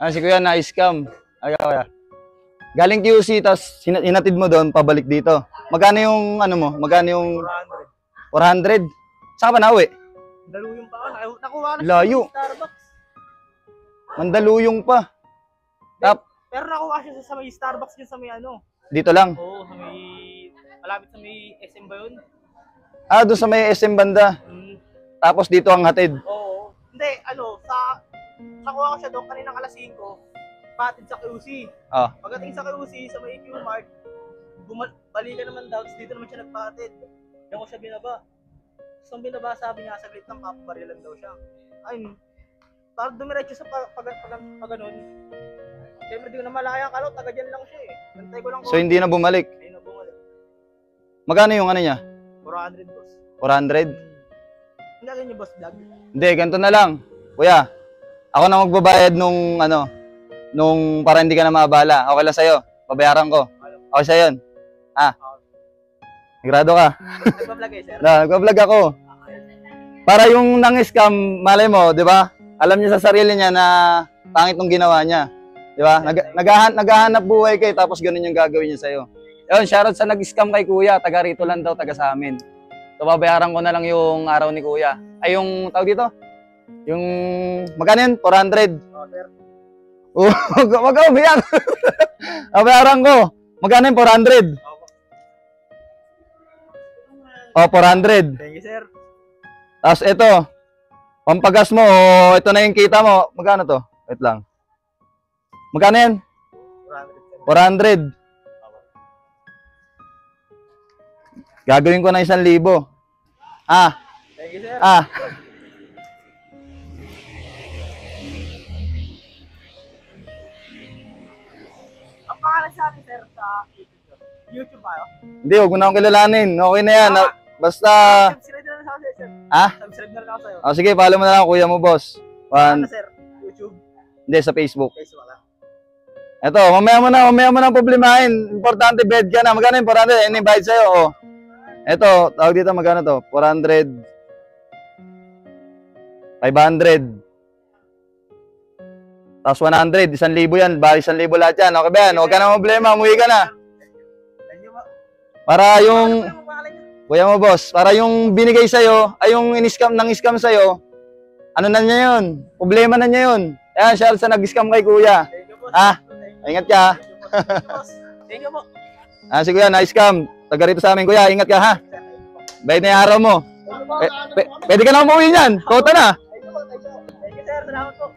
Si kuya na-scam. Ay, kuya. Galing QC, tapos inatid mo doon, pabalik dito. Magkano yung, ano mo? Magkano yung... 400. 400? Saan ka pa nauwi? Mandaluyong pa ako. Nakuha na Layo. sa Starbucks. Mandaluyong pa. Pero nakuha siya sa may Starbucks yun sa may ano. Dito lang? Oo, sa may... Malapit sa may SM ba yun? Doon sa may SM banda. Tapos dito ang hatid. Oo. Hindi, nakuha ko siya doon kaninang alas 5. Patid sa QC. Pagdating sa QC, sa may Q-Mart, balikan naman daw, dito naman siya nagpatid. Diyan ko siya binaba. So, binaba, sabi niya, saglit lang, papabarilan daw siya. Ayun, parang dumiretso sa pag-ganon. Siyempre, di ko na malaya, kalaw, taga dyan lang siya eh. Nantay ko lang. So, hindi na bumalik? Hindi na bumalik. Magkano yung ano niya? 400, boss. 400? Hindi ka niyo, boss, vlog. Hindi, ganito na lang. Kuya, ako na magbabayad nung para hindi ka na maabala. Okay lang sa'yo. Babayaran ko. Okay sa'yo yun. Nagrado ka? Nagpa-vlog eh, sir? Nagpa-vlog ako. Para yung nang-scam, malay mo, di ba? Alam niya sa sarili niya na pangit nung ginawa niya. Di ba? Naghahanap buhay kayo, tapos ganun yung gagawin niya sa'yo. Yun, shoutout sa nag-scam kay kuya. Taga rito lang daw, taga sa amin. So, babayaran ko na lang yung araw ni kuya. Ay, yung tawag dito? Yung, magkano yun? 400? Oo, sir. Wag ka umiyak. Babayaran ko. Magkano yung 400? O, 400. Thank you, sir. Tapos ito, pampagas mo, ito na yung kita mo. Magkano to? Wait lang. Magkano yan? 400. Gagawin ko na 1,000. Thank you, sir. Ang pangalan sa akin, sir, sa YouTube ba? Hindi, huwag mo na akong kilalanin. Okay na yan. Basta... Subscribe na lang sa akin, sir. Subscribe na lang ako sa'yo. Sige, follow mo na lang kuya mo, boss. Ano, sir? YouTube? Hindi, sa Facebook. Facebook lang. Ito, mamaya mo na problemahin. Importante, bed ka na. Magkano yung 400? Ini-invite sa'yo, Ito, tawag dito, magkano to? 400. 500. Tapos 100. 1,000 yan. Bali 1,000 lahat yan. Okay ba yan? Huwag ka na problema. Umuwi ka na. Para yung... Kuya mo, boss. Para yung binigay sa'yo, ay yung nang-scam sa'yo, ano na niya yun? Problema na niya yun. Ayan, share sa nag-scam kay kuya. Ingat ka. Thank you po. Si kuya, na-scam. Taga rito sa amin, kuya. Ingat ka, ha? Bayad na yung araw mo. Pwede ka na umuwi niyan. Kota na. Thank you, sir. Salamat po.